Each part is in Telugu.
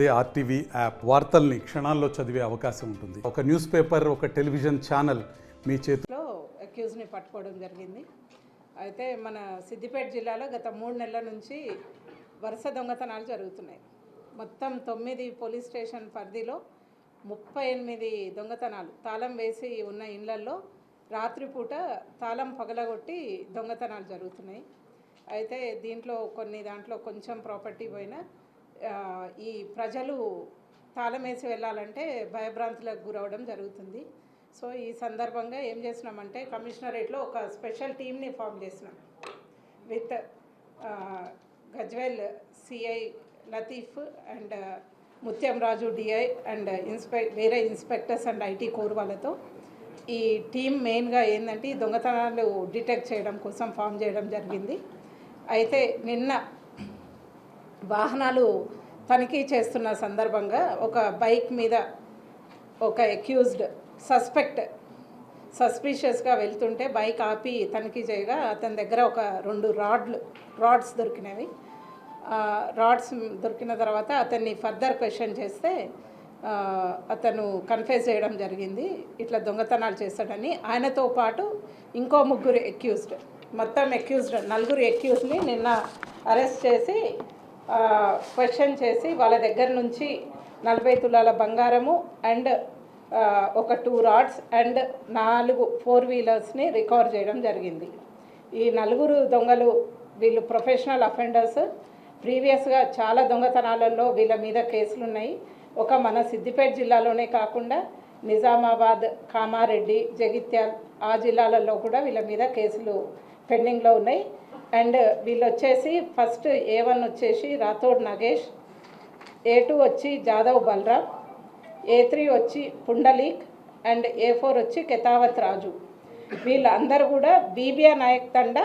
అదే ఆర్టీవీ యాప్. వార్తల్ని క్షణాల్లో చదివే అవకాశం ఉంటుంది. ఒక న్యూస్ పేపర్, ఒక టెలివిజన్ ఛానల్ మీ చేతిలో. అక్యూజ్ని పట్టుకోవడం జరిగింది. అయితే మన సిద్దిపేట జిల్లాలో గత 3 నెలల నుంచి వరుస దొంగతనాలు జరుగుతున్నాయి. మొత్తం 9 పోలీస్ స్టేషన్ పరిధిలో 38 దొంగతనాలు, తాళం వేసి ఉన్న ఇళ్లల్లో రాత్రిపూట తాళం పగలగొట్టి దొంగతనాలు జరుగుతున్నాయి. అయితే దాంట్లో కొంచెం ప్రాపర్టీ పోయినా ఈ ప్రజలు తాళం వేసి వెళ్ళాలంటే భయభ్రాంతులకు గురవడం జరుగుతుంది. సో ఈ సందర్భంగా ఏం చేసినామంటే కమిషనరేట్లో ఒక స్పెషల్ టీమ్ని ఫామ్ చేసినాం with Gajwel CI Latif and ముత్యం రాజు డిఐ అండ్ వేరే ఇన్స్పెక్టర్స్ అండ్ ఐటీ కోర్ వాళ్ళతో. ఈ టీం మెయిన్గా ఏంటంటే ఈ దొంగతనాలు డిటెక్ట్ చేయడం కోసం ఫామ్ చేయడం జరిగింది. అయితే నిన్న వాహనాలు తనిఖీ చేస్తున్న సందర్భంగా ఒక బైక్ మీద ఒక అక్యూజ్డ్ సస్పిషియస్గా వెళ్తుంటే బైక్ ఆపి తనిఖీ చేయగా అతని దగ్గర ఒక 2 రాడ్స్ దొరికినవి. రాడ్స్ దొరికిన తర్వాత అతన్ని ఫర్దర్ క్వశ్చన్ చేస్తే అతను కన్ఫెస్ చేయడం జరిగింది, ఇట్లా దొంగతనాలు చేస్తాడని. ఆయనతో పాటు ఇంకో 3 అక్యూజ్డ్, మొత్తం 4 అక్యూజ్ని నిన్న అరెస్ట్ చేసి క్వశ్చన్ చేసి వాళ్ళ దగ్గర నుంచి 40 తులాల బంగారము అండ్ ఒక 2 రాడ్స్ అండ్ 4 4 వీలర్స్ని రికవర్ చేయడం జరిగింది. ఈ 4 దొంగలు వీళ్ళు ప్రొఫెషనల్ అఫెండర్స్. ప్రీవియస్గా చాలా దొంగతనాలలో వీళ్ళ మీద కేసులు ఉన్నాయి. ఒక మన సిద్దిపేట జిల్లాలోనే కాకుండా నిజామాబాద్, కామారెడ్డి, జగిత్యాల్ ఆ జిల్లాలలో కూడా వీళ్ళ మీద కేసులు పెండింగ్లో ఉన్నాయి. అండ్ వీళ్ళు వచ్చేసి ఫస్ట్ A1 వచ్చేసి రాథోడ్ నగేష్, A2 వచ్చి జాదవ్ బలరామ్, A3 వచ్చి పుండలీక్ అండ్ A4 వచ్చి కెతావత్ రాజు. వీళ్ళందరూ కూడా బీబియా నాయక్ తండా,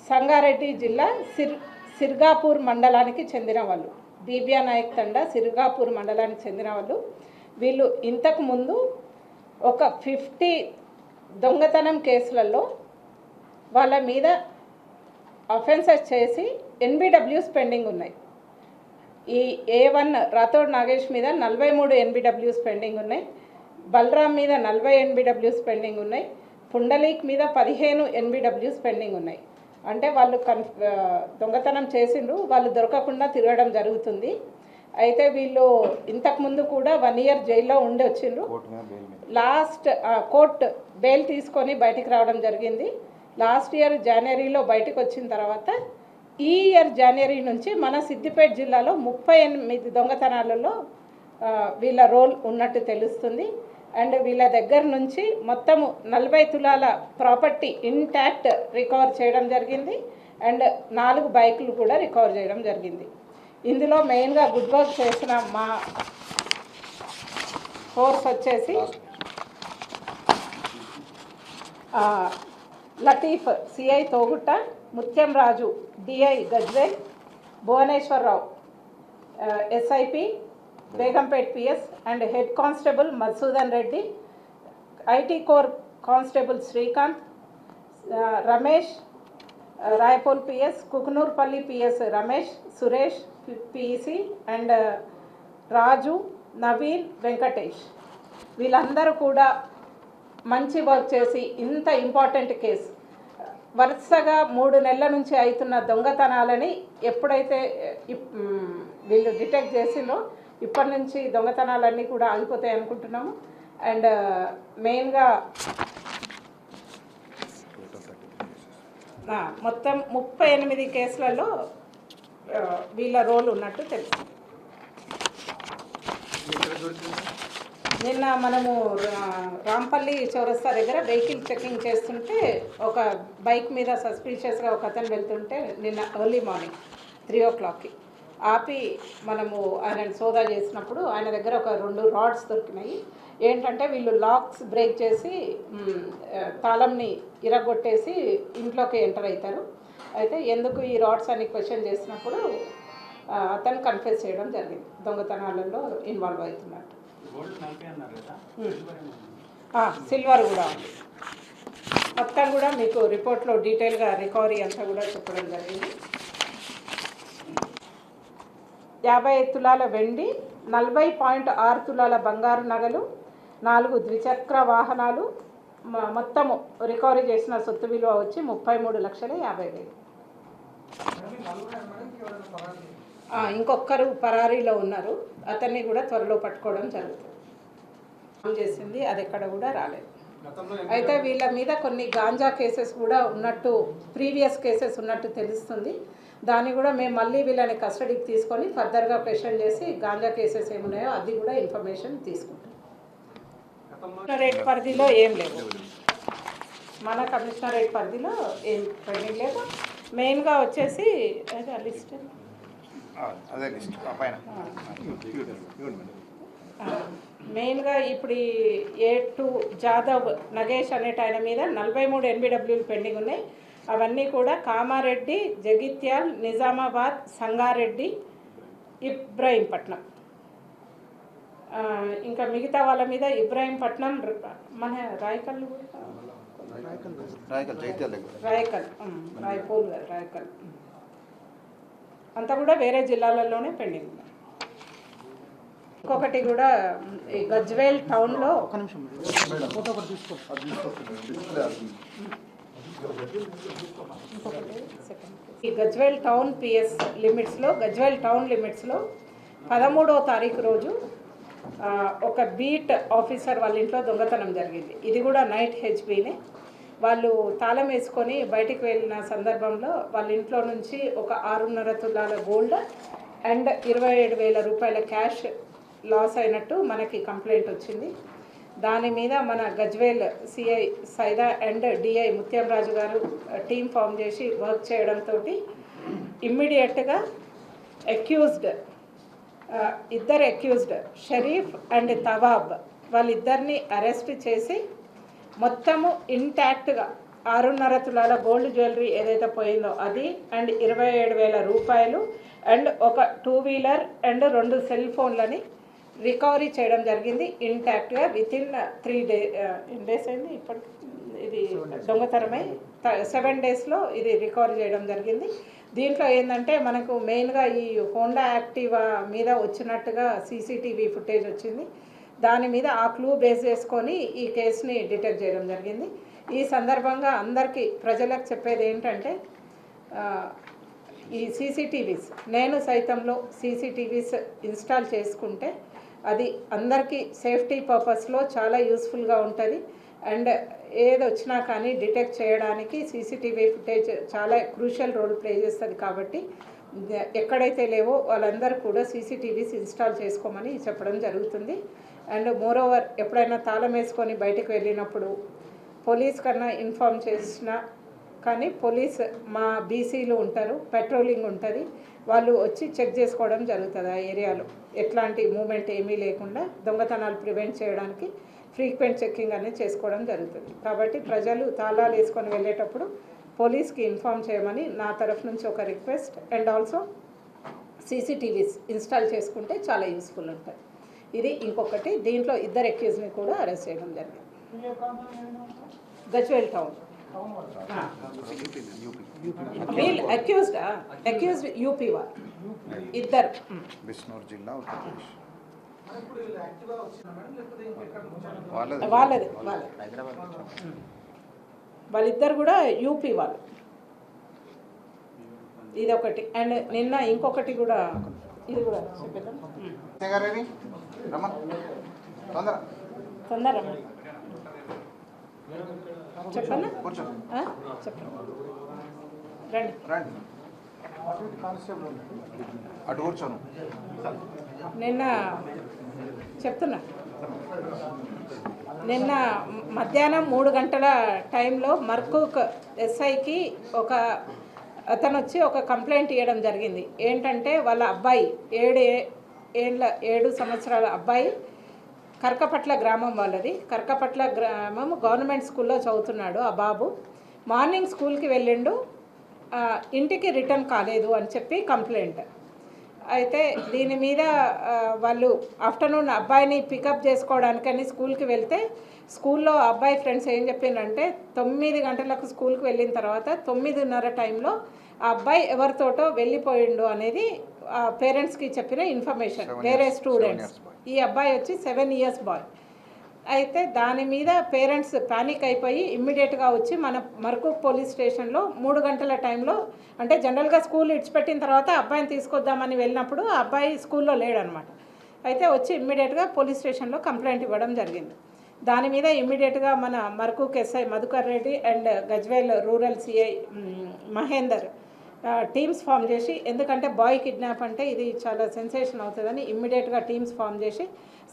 సంగారెడ్డి జిల్లా సిర్గాపూర్ మండలానికి చెందిన వాళ్ళు. బీబియా నాయక్ తండా సిర్గాపూర్ మండలానికి చెందిన వాళ్ళు. వీళ్ళు ఇంతకుముందు ఒక 50 దొంగతనం కేసులలో వాళ్ళ మీద అఫెన్సెస్ చేసి NBWs పెండింగ్ ఉన్నాయి. ఈ A1 రాథోడ్ నాగేష్ మీద 43 NBWs పెండింగ్ ఉన్నాయి, బలరాం మీద 40 NBWs పెండింగ్ ఉన్నాయి, పుండలీక్ మీద 15 NBWs పెండింగ్ ఉన్నాయి. అంటే వాళ్ళు దొంగతనం చేసిండ్రు, వాళ్ళు దొరకకుండా తిరగడం జరుగుతుంది. అయితే వీళ్ళు ఇంతకుముందు కూడా 1 year జైల్లో ఉండి వచ్చిండ్రు. లాస్ట్ కోర్టు బెయిల్ తీసుకొని బయటికి రావడం జరిగింది. లాస్ట్ ఇయర్ జనవరిలో బయటకు వచ్చిన తర్వాత ఈ ఇయర్ జనవరి నుంచి మన సిద్దిపేట జిల్లాలో 38 దొంగతనాలలో వీళ్ళ రోల్ ఉన్నట్టు తెలుస్తుంది. అండ్ వీళ్ళ దగ్గర నుంచి మొత్తము 40 తులాల ప్రాపర్టీ ఇంటాక్ట్ రికవర్ చేయడం జరిగింది. అండ్ 4 బైకులు కూడా రికవర్ చేయడం జరిగింది. ఇందులో మెయిన్గా గుడ్ వర్క్ చేసిన మా ఫోర్స్ వచ్చేసి Latif CI Thoguta, Mutyam Raju DI Gajwel, Bhuvaneswararao SIP Begumpet PS and head constable Madhusudan Reddy, IT core constable Srikanth, Ramesh Raipol PS, Kukunoorpally PS Ramesh, Suresh PEC and Raju, Naveen, Venkatesh. వీళ్ళందరూ కూడా మంచి వర్క్ చేసి ఇంత ఇంపార్టెంట్ కేసు వరుసగా 3 నెలల నుంచి అవుతున్న దొంగతనాలని ఎప్పుడైతే వీళ్ళు డిటెక్ట్ చేసిందో ఇప్పటి నుంచి దొంగతనాలన్నీ కూడా ఆగిపోతాయి అనుకుంటున్నాము. అండ్ మెయిన్గా మొత్తం 38 కేసులలో వీళ్ళ రోల్ ఉన్నట్టు తెలుసు. నిన్న మనము రాంపల్లి చౌరస్తా దగ్గర వెహికల్ చెకింగ్ చేస్తుంటే ఒక బైక్ మీద సస్పీషియస్గా ఒక అతను వెళ్తుంటే నిన్న ఎర్లీ మార్నింగ్ 3 o'clockకి ఆపి మనము ఆయన సోదా చేసినప్పుడు ఆయన దగ్గర ఒక 2 రాడ్స్ దొరికినాయి. ఏంటంటే వీళ్ళు లాక్స్ బ్రేక్ చేసి తాళంని ఇరగొట్టేసి ఇంట్లోకి ఎంటర్ అవుతారు. అయితే ఎందుకు ఈ రాడ్స్ అని క్వశ్చన్ చేసినప్పుడు అతను కన్ఫెస్ చేయడం జరిగింది, దొంగతనాలలో ఇన్వాల్వ్ అవుతున్నట్టు. సిల్వర్ కూడా ఉంది. మొత్తం కూడా మీకు రిపోర్ట్లో డీటెయిల్గా రికవరీ అంతా కూడా చెప్పడం జరిగింది. 55 తులాల వెండి, 40.6 తులాల బంగారు నగలు, 4 ద్విచక్ర వాహనాలు, మొత్తము రికవరీ చేసిన సొత్తు విలువ వచ్చి 33,50,000. ఇంకొకరు పరారీలో ఉన్నారు, అతన్ని కూడా త్వరలో పట్టుకోవడం జరుగుతుంది. చేసింది అది ఎక్కడ కూడా రాలేదు. అయితే వీళ్ళ మీద కొన్ని గాంజా కేసెస్ కూడా ఉన్నట్టు, ప్రీవియస్ కేసెస్ ఉన్నట్టు తెలుస్తుంది. దాన్ని కూడా మేము మళ్ళీ వీళ్ళని కస్టడీకి తీసుకొని ఫర్దర్గా క్వశ్చన్ చేసి గాంజా కేసెస్ ఏమున్నాయో అది కూడా ఇన్ఫర్మేషన్ తీసుకుంటాం. కమిషనరేట్ పరిధిలో ఏం లేవు, మన కమిషనరేట్ పరిధిలో ఏం పెండింగ్ లేదు. మెయిన్గా వచ్చేసి లిస్ట్ మెయిన్గా ఇప్పుడు A2 జాదవ్ నగేష్ అనేట ఆయన మీద 43 NBWలు పెండింగ్ ఉన్నాయి. అవన్నీ కూడా కామారెడ్డి, జగిత్యాల్, నిజామాబాద్, సంగారెడ్డి, ఇబ్రాహీంపట్నం. ఇంకా మిగతా వాళ్ళ మీద ఇబ్రాహీంపట్నం, మన రాయకల్, రాయపూల్, రాయకల్ అంతా కూడా వేరే జిల్లాలలోనే పెండింగ్ ఉంది. ఇంకొకటి కూడా ఈ గజ్వేల్ టౌన్లో ఈ గజ్వేల్ టౌన్ PS లిమిట్స్లో, గజ్వేల్ టౌన్ లిమిట్స్లో 13వ తారీఖు రోజు ఒక బీట్ ఆఫీసర్ వాళ్ళ ఇంట్లో దొంగతనం జరిగింది. ఇది కూడా నైట్ HBనే. వాళ్ళు తాళం వేసుకొని బయటికి వెళ్ళిన సందర్భంలో వాళ్ళ ఇంట్లో నుంచి ఒక 6.5 తులాల గోల్డ్ అండ్ 27,000 రూపాయల క్యాష్ లాస్ అయినట్టు మనకి కంప్లైంట్ వచ్చింది. దాని మీద మన Gajwel CI Saida and DI ముత్యం రాజు గారు టీం ఫామ్ చేసి వర్క్ చేయడంతో ఇమ్మీడియట్గా ఇద్దరు అక్యూజ్డ్ షరీఫ్ అండ్ తవాబ్ వాళ్ళిద్దరిని అరెస్ట్ చేసి మొత్తము ఇంటాక్ట్గా 6.5 తులాల గోల్డ్ జ్యువెలరీ ఏదైతే పోయిందో అది అండ్ 27,000 రూపాయలు అండ్ ఒక 2 వీలర్ అండ్ 2 సెల్ ఫోన్లని రికవరీ చేయడం జరిగింది ఇంటాక్ట్గా. వితిన్ 3 డేస్ అయింది ఇప్పటికి ఇది దొంగతనమై 7 డేస్లో ఇది రికవరీ చేయడం జరిగింది. దీంట్లో ఏంటంటే మనకు మెయిన్గా ఈ హోండా యాక్టివా మీద వచ్చినట్టుగా CCTV ఫుటేజ్ వచ్చింది. దాని మీద ఆ క్లూ బేస్ చేసుకొని ఈ కేసుని డిటెక్ట్ చేయడం జరిగింది. ఈ సందర్భంగా అందరికీ ప్రజలకు చెప్పేది ఏంటంటే ఈ CCTVs నేను సైతంలో CCTVs ఇన్స్టాల్ చేసుకుంటే అది అందరికీ సేఫ్టీ పర్పస్లో చాలా యూస్ఫుల్గా ఉంటుంది. అండ్ ఏది వచ్చినా కానీ డిటెక్ట్ చేయడానికి CCTV ఫుటేజ్ చాలా క్రూషియల్ రోల్ ప్లే చేస్తుంది. కాబట్టి ఎక్కడైతే లేవో వాళ్ళందరూ కూడా CCTVs ఇన్స్టాల్ చేసుకోమని చెప్పడం జరుగుతుంది. అండ్ మోరోవర్ ఎప్పుడైనా తాళం వేసుకొని బయటకు వెళ్ళినప్పుడు పోలీస్ కన్నా ఇన్ఫామ్ చేసినా కానీ పోలీస్ మా BCలు ఉంటారు, పెట్రోలింగ్ ఉంటుంది, వాళ్ళు వచ్చి చెక్ చేసుకోవడం జరుగుతుంది. ఆ ఏరియాలో ఎట్లాంటి మూమెంట్ ఏమీ లేకుండా దొంగతనాలు ప్రివెంట్ చేయడానికి ఫ్రీక్వెంట్ చెక్కింగ్ అనేది చేసుకోవడం జరుగుతుంది. కాబట్టి ప్రజలు తాళాలు వేసుకొని వెళ్ళేటప్పుడు పోలీస్కి ఇన్ఫామ్ చేయమని నా తరఫు నుంచి ఒక request. And also CCTVs install చేసుకుంటే చాలా యూస్ఫుల్ ఉంటుంది. ఇది ఇంకొకటి. దీంట్లో ఇద్దరు అక్యూజ్ని కూడా అరెస్ట్ చేయడం జరిగింది. గజ్వేల్ టౌన్ వీళ్ళు అక్యూజ్డ్ UP వాళ్ళు ఇద్దరు, బిష్నూర్ జిల్లా, వాళ్ళది వాళ్ళిద్దరు కూడా UP వాళ్ళు. ఇది ఒకటి. అండ్ నిన్న ఇంకొకటి కూడా, ఇది కూడా తొందర చెప్పండి రండి. నిన్న చెప్తున్నా, నిన్న మధ్యాహ్నం 3 గంటల టైంలో మర్కూక్ SIకి ఒక అతను వచ్చి ఒక కంప్లైంట్ ఇవ్వడం జరిగింది. ఏంటంటే వాళ్ళ అబ్బాయి 7 సంవత్సరాల అబ్బాయి కర్కపట్ల గ్రామం వాళ్ళది. కర్కపట్ల గ్రామం గవర్నమెంట్ స్కూల్లో చదువుతున్నాడు. ఆ బాబు మార్నింగ్ స్కూల్కి వెళ్ళిండు, ఇంటికి రిటర్న్ కాలేదు అని చెప్పి కంప్లైంట్. అయితే దీని మీద వాళ్ళు ఆఫ్టర్నూన్ అబ్బాయిని పికప్ చేసుకోవడానికని స్కూల్కి వెళ్తే స్కూల్లో అబ్బాయి ఫ్రెండ్స్ ఏం చెప్పిందంటే 9 గంటలకు స్కూల్కి వెళ్ళిన తర్వాత 9:30 టైంలో ఆ అబ్బాయి ఎవరితోటో వెళ్ళిపోయిండు అనేది పేరెంట్స్కి చెప్పిన ఇన్ఫర్మేషన్ వేరే స్టూడెంట్స్. ఈ అబ్బాయి వచ్చి 7 ఇయర్స్ బాయ్. అయితే దాని మీద పేరెంట్స్ ప్యానిక్ అయిపోయి ఇమ్మీడియట్గా వచ్చి మన మర్కూక్ పోలీస్ స్టేషన్లో 3 గంటల టైంలో, అంటే జనరల్గా స్కూల్ ఇడిచిపెట్టిన తర్వాత అబ్బాయిని తీసుకొద్దామని వెళ్ళినప్పుడు ఆ అబ్బాయి స్కూల్లో లేడనమాట. అయితే వచ్చి ఇమ్మీడియట్గా పోలీస్ స్టేషన్లో కంప్లైంట్ ఇవ్వడం జరిగింది. దాని మీద ఇమ్మీడియట్గా మన Markook SI Madhukar Reddy and Gajwel rural CI Mahender teams form చేసి, ఎందుకంటే బాయ్ కిడ్నాప్ అంటే ఇది చాలా సెన్సేషన్ అవుతుందని ఇమ్మీడియట్గా టీమ్స్ ఫామ్ చేసి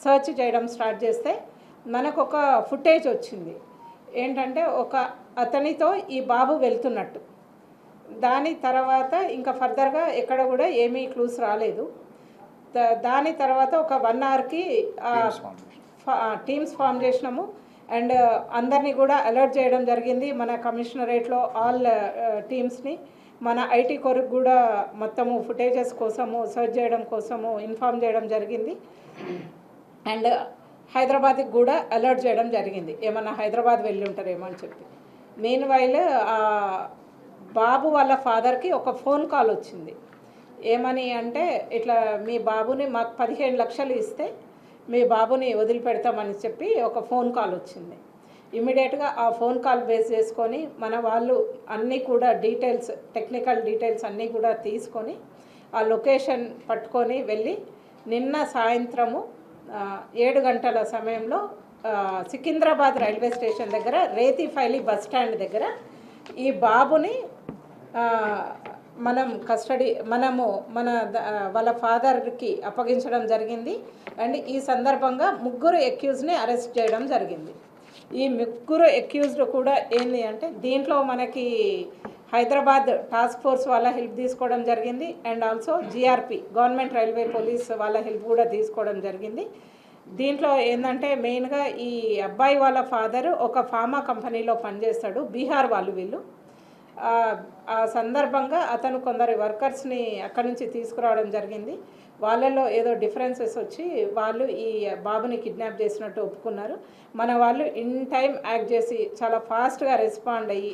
సర్చ్ చేయడం స్టార్ట్ చేస్తే మనకు ఒక ఫుటేజ్ వచ్చింది. ఏంటంటే ఒక అతనితో ఈ బాబు వెళ్తున్నట్టు. దాని తర్వాత ఇంకా ఫర్దర్గా ఎక్కడ కూడా ఏమీ క్లూస్ రాలేదు. దాని తర్వాత ఒక 1 అవర్కి టీమ్స్ ఫామ్ చేసినాము అండ్ అందరినీ కూడా అలర్ట్ చేయడం జరిగింది. మన కమిషనరేట్లో ఆల్ టీమ్స్ని, మన ఐటీ కొరకు కూడా మొత్తము ఫుటేజెస్ కోసము సర్చ్ చేయడం కోసము ఇన్ఫామ్ చేయడం జరిగింది. అండ్ హైదరాబాద్కి కూడా అలర్ట్ చేయడం జరిగింది, ఏమన్నా హైదరాబాద్ వెళ్ళి ఉంటారేమో అని చెప్పి. మెయిన్ వైల్ బాబు వాళ్ళ ఫాదర్కి ఒక ఫోన్ కాల్ వచ్చింది. ఏమని అంటే, ఇట్లా మీ బాబుని మాకు 15 లక్షలు ఇస్తే మీ బాబుని వదిలిపెడతామని చెప్పి ఒక ఫోన్ కాల్ వచ్చింది. ఇమ్మీడియట్గా ఆ ఫోన్ కాల్ బేస్ చేసుకొని మన వాళ్ళు అన్నీ కూడా డీటెయిల్స్, టెక్నికల్ డీటెయిల్స్ అన్నీ కూడా తీసుకొని ఆ లొకేషన్ పట్టుకొని వెళ్ళి నిన్న సాయంత్రము 7 గంటల సమయంలో సికింద్రాబాద్ రైల్వే స్టేషన్ దగ్గర రేతిఫైలి బస్ స్టాండ్ దగ్గర ఈ బాబుని మనము వాళ్ళ ఫాదర్కి అప్పగించడం జరిగింది. అండ్ ఈ సందర్భంగా 3 అక్యూజ్ని అరెస్ట్ చేయడం జరిగింది. ఈ 3 అక్యూజ్డ్ కూడా ఏంటి అంటే, దీంట్లో మనకి హైదరాబాద్ టాస్క్ ఫోర్స్ వాళ్ళ హెల్ప్ తీసుకోవడం జరిగింది and also GRP government railway police వాళ్ళ హెల్ప్ కూడా తీసుకోవడం జరిగింది. దీంట్లో ఏంటంటే మెయిన్గా ఈ అబ్బాయి వాళ్ళ ఫాదరు ఒక ఫార్మా కంపెనీలో పనిచేస్తాడు, బీహార్ వాళ్ళు వీళ్ళు. ఆ సందర్భంగా అతను కొందరు వర్కర్స్ని అక్కడి నుంచి తీసుకురావడం జరిగింది. వాళ్ళలో ఏదో డిఫరెన్సెస్ వచ్చి వాళ్ళు ఈ బాబుని కిడ్నాప్ చేసినట్టు ఒప్పుకున్నారు. మన వాళ్ళు ఇన్ టైం యాక్ట్ చేసి చాలా ఫాస్ట్గా రెస్పాండ్ అయ్యి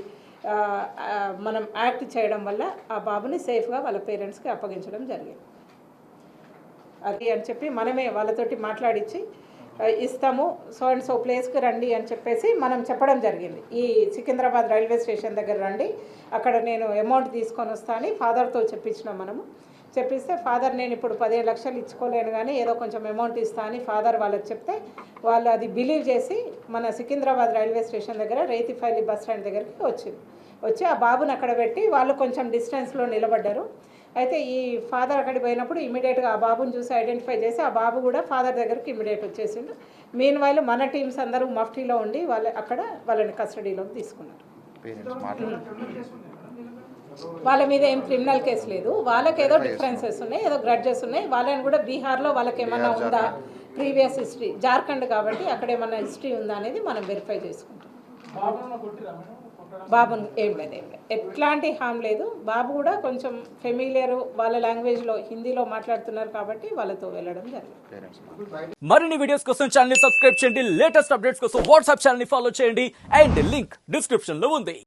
మనం యాక్ట్ చేయడం వల్ల ఆ బాబుని సేఫ్గా వాళ్ళ పేరెంట్స్కి అప్పగించడం జరిగింది. అది అని చెప్పి మనమే వాళ్ళతోటి మాట్లాడించి ఇస్తాము, సో అండ్ సో ప్లేస్కి రండి అని చెప్పేసి మనం చెప్పడం జరిగింది. ఈ సికింద్రాబాద్ రైల్వే స్టేషన్ దగ్గర రండి, అక్కడ నేను అమౌంట్ తీసుకొని వస్తా అని ఫాదర్తో చెప్పించినాం. మనము చెప్పిస్తే ఫాదర్ నేను ఇప్పుడు 15 లక్షలు ఇచ్చుకోలేను కానీ ఏదో కొంచెం అమౌంట్ ఇస్తా అని ఫాదర్ వాళ్ళకి చెప్తే వాళ్ళు అది బిలీవ్ చేసి మన సికింద్రాబాద్ రైల్వే స్టేషన్ దగ్గర రేతిఫైలి బస్ స్టాండ్ దగ్గరికి వచ్చి ఆ బాబుని అక్కడ పెట్టి వాళ్ళు కొంచెం డిస్టెన్స్లో నిలబడ్డారు. అయితే ఈ ఫాదర్ అక్కడికి పోయినప్పుడు ఇమీడియట్గా ఆ బాబుని చూసి ఐడెంటిఫై చేసి ఆ బాబు కూడా ఫాదర్ దగ్గరికి ఇమీడియట్ వచ్చేసిండు. మీన్ వైల్ మన టీమ్స్ అందరూ మఫ్టీలో ఉండి వాళ్ళని కస్టడీలోకి తీసుకున్నారు. వాళ్ళ మీద ఏం క్రిమినల్ కేసు లేదు, వాళ్ళకి ఏదో డిఫరెన్సెస్ ఉన్నాయి, ఏదో గ్రడ్జెస్ ఉన్నాయి. వాళ్ళని కూడా బీహార్లో వాళ్ళకి ఏమన్నా ఉందా ప్రీవియస్ హిస్టరీ, జార్ఖండ్ కాబట్టి అక్కడ ఏమన్నా హిస్టరీ ఉందా అనేది మనం వెరిఫై చేసుకుంటాం. బాబుని ఏం లేదు ఎట్లాంటి హామ్ లేదు. బాబు కూడా కొంచెం ఫెమిలియర్, వాళ్ళ లాంగ్వేజ్లో హిందీలో మాట్లాడుతున్నారు కాబట్టి వాళ్ళతో వెళ్ళడం జరిగింది. మరిన్ని వీడియోస్ కోసం ఛానల్ ని సబ్స్క్రైబ్ చేయండి, లేటెస్ట్ అప్డేట్స్ కోసం వాట్సాప్ ఛానల్ ని ఫాలో చేయండి అండ్ లింక్ డిస్క్రిప్షన్ లో ఉంది.